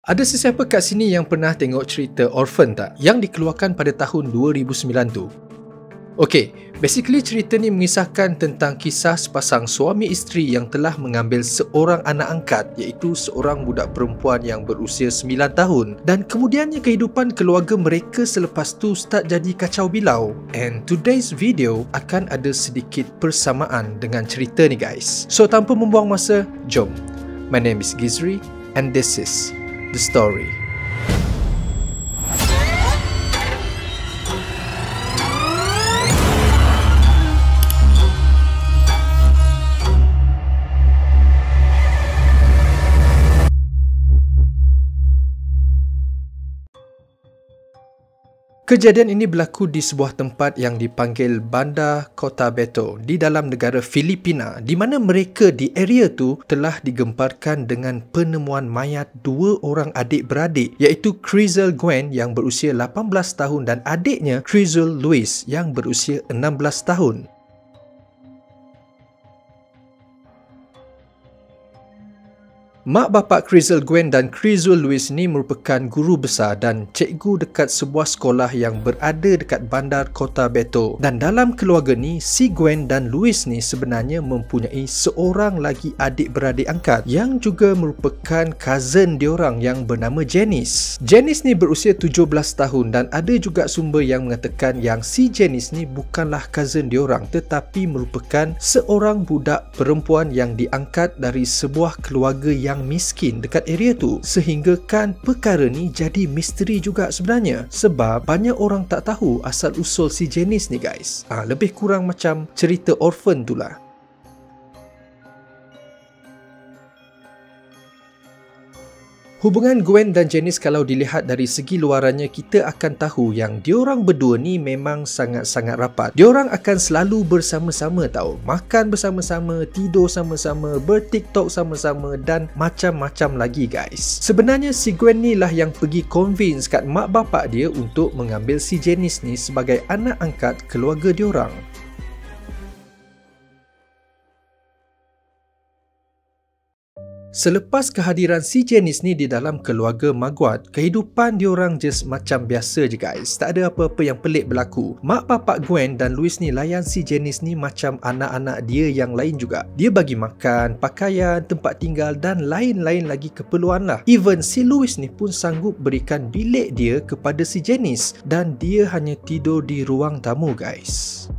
Ada sesiapa kat sini yang pernah tengok cerita Orphan tak? Yang dikeluarkan pada tahun 2009 tu. Okey, basically cerita ni mengisahkan tentang kisah sepasang suami isteri yang telah mengambil seorang anak angkat, iaitu seorang budak perempuan yang berusia 9 tahun. Dan kemudiannya kehidupan keluarga mereka selepas tu start jadi kacau bilau. And today's video akan ada sedikit persamaan dengan cerita ni guys. So tanpa membuang masa, jom. My name is Gizri and this is The Story. Kejadian ini berlaku di sebuah tempat yang dipanggil Bandar Cotabato di dalam negara Filipina, di mana mereka di area tu telah digemparkan dengan penemuan mayat dua orang adik-beradik, iaitu Chrysel Gwen yang berusia 18 tahun dan adiknya Chrysel Louise yang berusia 16 tahun. Mak bapak Chrysel Gwen dan Chrysel Louise ni merupakan guru besar dan cikgu dekat sebuah sekolah yang berada dekat Bandar Cotabato. Dan dalam keluarga ni, si Gwen dan Louise ni sebenarnya mempunyai seorang lagi adik-beradik angkat yang juga merupakan cousin diorang yang bernama Janice. Janice ni berusia 17 tahun dan ada juga sumber yang mengatakan yang si Janice ni bukanlah cousin diorang tetapi merupakan seorang budak perempuan yang diangkat dari sebuah keluarga yang miskin dekat area tu, sehingga kan perkara ni jadi misteri juga sebenarnya sebab banyak orang tak tahu asal usul si Janice ni guys. Lebih kurang macam cerita Orphan tu lah. Hubungan Gwen dan Janice kalau dilihat dari segi luarannya, kita akan tahu yang diorang berdua ni memang sangat-sangat rapat. Diorang akan selalu bersama-sama tau. Makan bersama-sama, tidur sama-sama, ber-TikTok sama-sama dan macam-macam lagi guys. Sebenarnya si Gwen ni lah yang pergi convince kat mak bapak dia untuk mengambil si Janice ni sebagai anak angkat keluarga diorang. Selepas kehadiran si Janice ni di dalam keluarga Maguad, kehidupan diorang just macam biasa je guys. Tak ada apa-apa yang pelik berlaku. Mak bapak Gwen dan Louise ni layan si Janice ni macam anak-anak dia yang lain juga. Dia bagi makan, pakaian, tempat tinggal dan lain-lain lagi keperluan lah. Even si Louise ni pun sanggup berikan bilik dia kepada si Janice dan dia hanya tidur di ruang tamu guys.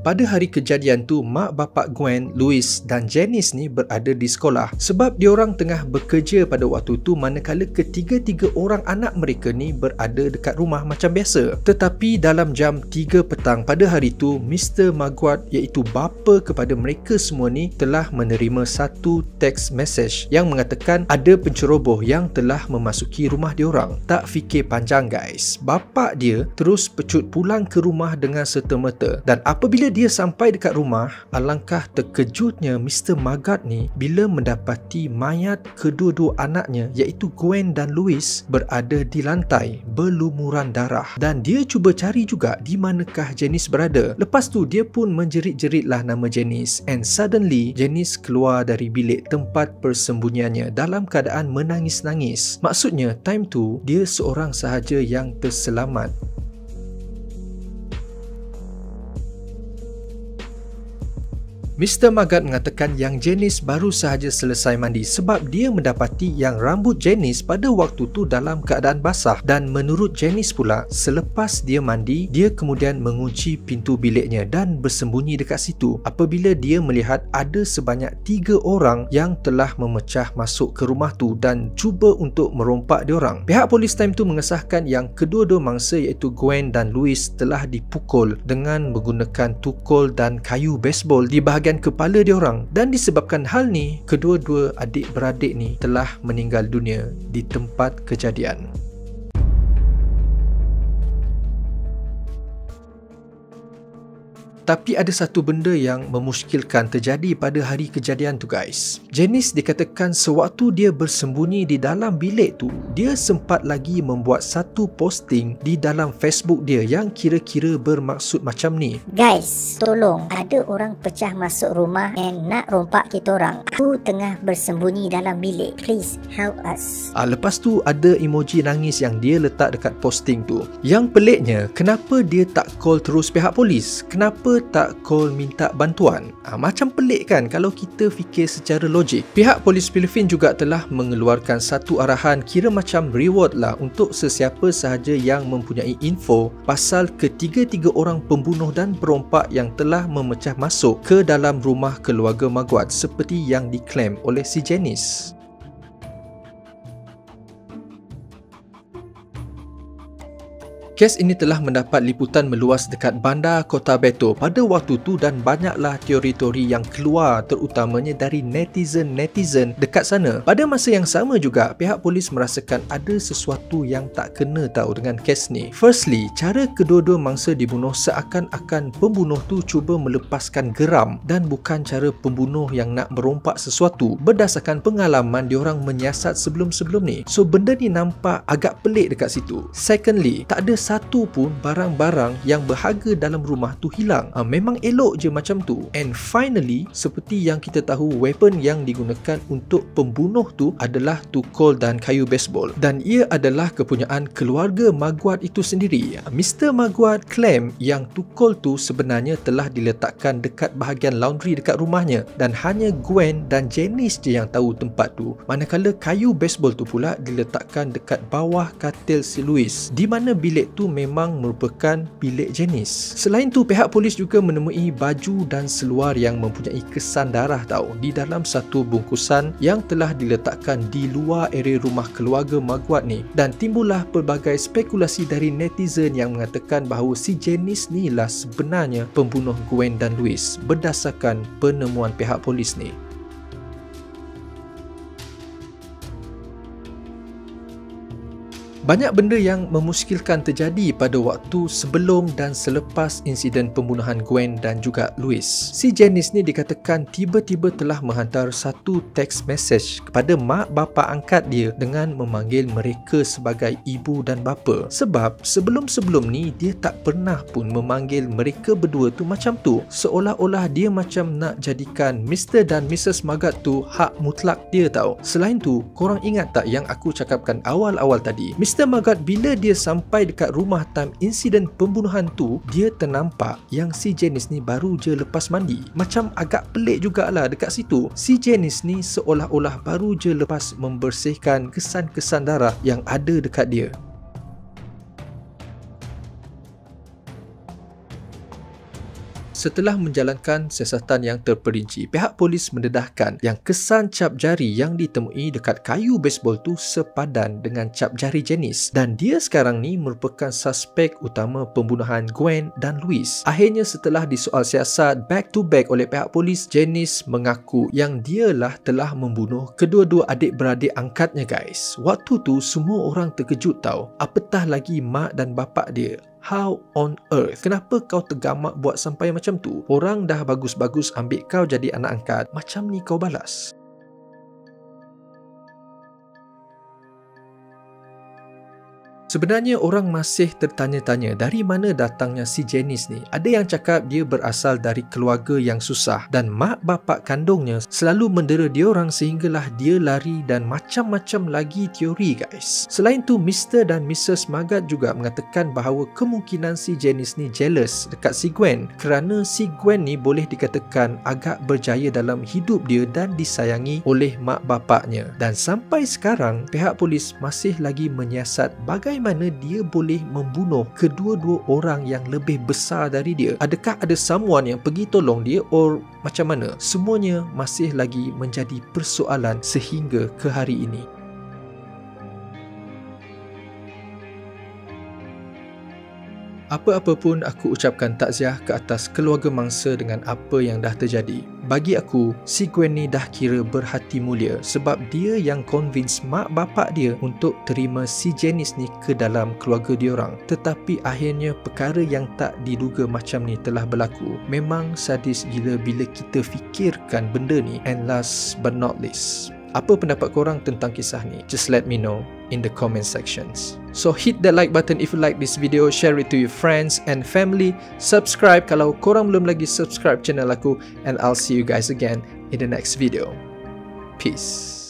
Pada hari kejadian tu, mak bapak Gwen, Louise dan Janice ni berada di sekolah sebab diorang tengah bekerja pada waktu tu, manakala ketiga-tiga orang anak mereka ni berada dekat rumah macam biasa. Tetapi dalam jam 3 petang pada hari tu, Mr. Maguad iaitu bapa kepada mereka semua ni telah menerima satu teks message yang mengatakan ada penceroboh yang telah memasuki rumah diorang. Tak fikir panjang guys, bapa dia terus pecut pulang ke rumah dengan serta-merta. Dan apabila dia sampai dekat rumah, alangkah terkejutnya Mr. Maguad ni bila mendapati mayat kedua-dua anaknya iaitu Gwen dan Louise berada di lantai berlumuran darah. Dan dia cuba cari juga di manakah Janice berada. Lepas tu dia pun menjerit-jeritlah nama Janice, and suddenly Janice keluar dari bilik tempat persembunyiannya dalam keadaan menangis-nangis. Maksudnya time tu dia seorang sahaja yang terselamat. Mr. Maguad mengatakan yang Janice baru sahaja selesai mandi sebab dia mendapati yang rambut Janice pada waktu tu dalam keadaan basah. Dan menurut Janice pula, selepas dia mandi, dia kemudian mengunci pintu biliknya dan bersembunyi dekat situ apabila dia melihat ada sebanyak 3 orang yang telah memecah masuk ke rumah tu dan cuba untuk merompak diorang. Pihak polis time tu mengesahkan yang kedua-dua mangsa iaitu Gwen dan Louise telah dipukul dengan menggunakan tukul dan kayu baseball di bahagian kepala diorang, dan disebabkan hal ni, kedua-dua adik-beradik ni telah meninggal dunia di tempat kejadian. Tapi ada satu benda yang memuskilkan terjadi pada hari kejadian tu guys. Janice dikatakan sewaktu dia bersembunyi di dalam bilik tu, dia sempat lagi membuat satu posting di dalam Facebook dia yang kira-kira bermaksud macam ni. Guys, tolong, ada orang pecah masuk rumah and nak rompak kita orang. Aku tengah bersembunyi dalam bilik. Please help us. Lepas tu ada emoji nangis yang dia letak dekat posting tu. Yang peliknya, kenapa dia tak call terus pihak polis? Kenapa tak call minta bantuan? Macam pelik kan kalau kita fikir secara logik. Pihak polis Filipin juga telah mengeluarkan satu arahan kira macam reward lah untuk sesiapa sahaja yang mempunyai info pasal ketiga-tiga orang pembunuh dan perompak yang telah memecah masuk ke dalam rumah keluarga Maguad seperti yang diklaim oleh si Janice. Kes ini telah mendapat liputan meluas dekat bandar Cotabato pada waktu tu dan banyaklah teori-teori yang keluar terutamanya dari netizen dekat sana. Pada masa yang sama juga, pihak polis merasakan ada sesuatu yang tak kena tahu dengan kes ni. Firstly, cara kedua-dua mangsa dibunuh seakan-akan pembunuh tu cuba melepaskan geram dan bukan cara pembunuh yang nak merompak sesuatu berdasarkan pengalaman diorang menyiasat sebelum-sebelum ni. So benda ni nampak agak pelik dekat situ. Secondly, tak ada satu pun barang-barang yang berharga dalam rumah tu hilang. Memang elok je macam tu. And finally, seperti yang kita tahu, weapon yang digunakan untuk pembunuh tu adalah tukul dan kayu baseball. Dan ia adalah kepunyaan keluarga Maguad itu sendiri. Mr. Maguad claim yang tukul tu sebenarnya telah diletakkan dekat bahagian laundry dekat rumahnya dan hanya Gwen dan Janice je yang tahu tempat tu. Manakala kayu baseball tu pula diletakkan dekat bawah katil si Louis, di mana bilik tu memang merupakan bilik Janice. Selain tu, pihak polis juga menemui baju dan seluar yang mempunyai kesan darah di dalam satu bungkusan yang telah diletakkan di luar area rumah keluarga Maguad ni. Dan timbullah pelbagai spekulasi dari netizen yang mengatakan bahawa si Janice ni lah sebenarnya pembunuh Gwen dan Louis berdasarkan penemuan pihak polis ni. Banyak benda yang memuskilkan terjadi pada waktu sebelum dan selepas insiden pembunuhan Gwen dan juga Louis. Si Janice ni dikatakan tiba-tiba telah menghantar satu teks message kepada mak bapa angkat dia dengan memanggil mereka sebagai ibu dan bapa. Sebab sebelum-sebelum ni dia tak pernah pun memanggil mereka berdua tu macam tu. Seolah-olah dia macam nak jadikan Mr. dan Mrs. Maguad tu hak mutlak dia tahu. Selain tu, korang ingat tak yang aku cakapkan awal-awal tadi? Mr. Maguad bila dia sampai dekat rumah time insiden pembunuhan tu, dia ternampak yang si Janice ni baru je lepas mandi. Macam agak pelik jugalah dekat situ. Si Janice ni seolah-olah baru je lepas membersihkan kesan-kesan darah yang ada dekat dia. Setelah menjalankan siasatan yang terperinci, pihak polis mendedahkan yang kesan cap jari yang ditemui dekat kayu baseball tu sepadan dengan cap jari Janice dan dia sekarang ni merupakan suspek utama pembunuhan Gwen dan Louis. Akhirnya setelah disoal siasat back to back oleh pihak polis, Janice mengaku yang dialah telah membunuh kedua-dua adik-beradik angkatnya guys. Waktu tu semua orang terkejut tahu, apatah lagi mak dan bapak dia. How on earth? Kenapa kau tergamak buat sampai macam tu? Orang dah bagus-bagus ambil kau jadi anak angkat, macam ni kau balas? Sebenarnya orang masih tertanya-tanya dari mana datangnya si Janice ni. Ada yang cakap dia berasal dari keluarga yang susah dan mak bapak kandungnya selalu mendera dia orang sehinggalah dia lari dan macam-macam lagi teori guys. Selain tu, Mr. dan Mrs. Maguad juga mengatakan bahawa kemungkinan si Janice ni jealous dekat si Gwen kerana si Gwen ni boleh dikatakan agak berjaya dalam hidup dia dan disayangi oleh mak bapaknya. Dan sampai sekarang pihak polis masih lagi menyiasat bagaimana dia boleh membunuh kedua-dua orang yang lebih besar dari dia. Adakah ada someone yang pergi tolong dia or macam mana? Semuanya masih lagi menjadi persoalan sehingga ke hari ini. Apa-apa pun, aku ucapkan takziah ke atas keluarga mangsa dengan apa yang dah terjadi. Bagi aku, si Gwen ni dah kira berhati mulia sebab dia yang convince mak bapak dia untuk terima si Janice ni ke dalam keluarga diorang. Tetapi akhirnya perkara yang tak diduga macam ni telah berlaku. Memang sadis gila bila kita fikirkan benda ni. And last but not least, apa pendapat korang tentang kisah ni? Just let me know in the comment sections. So hit that like button if you like this video, share it to your friends and family, subscribe kalau korang belum lagi subscribe channel aku, and I'll see you guys again in the next video. Peace.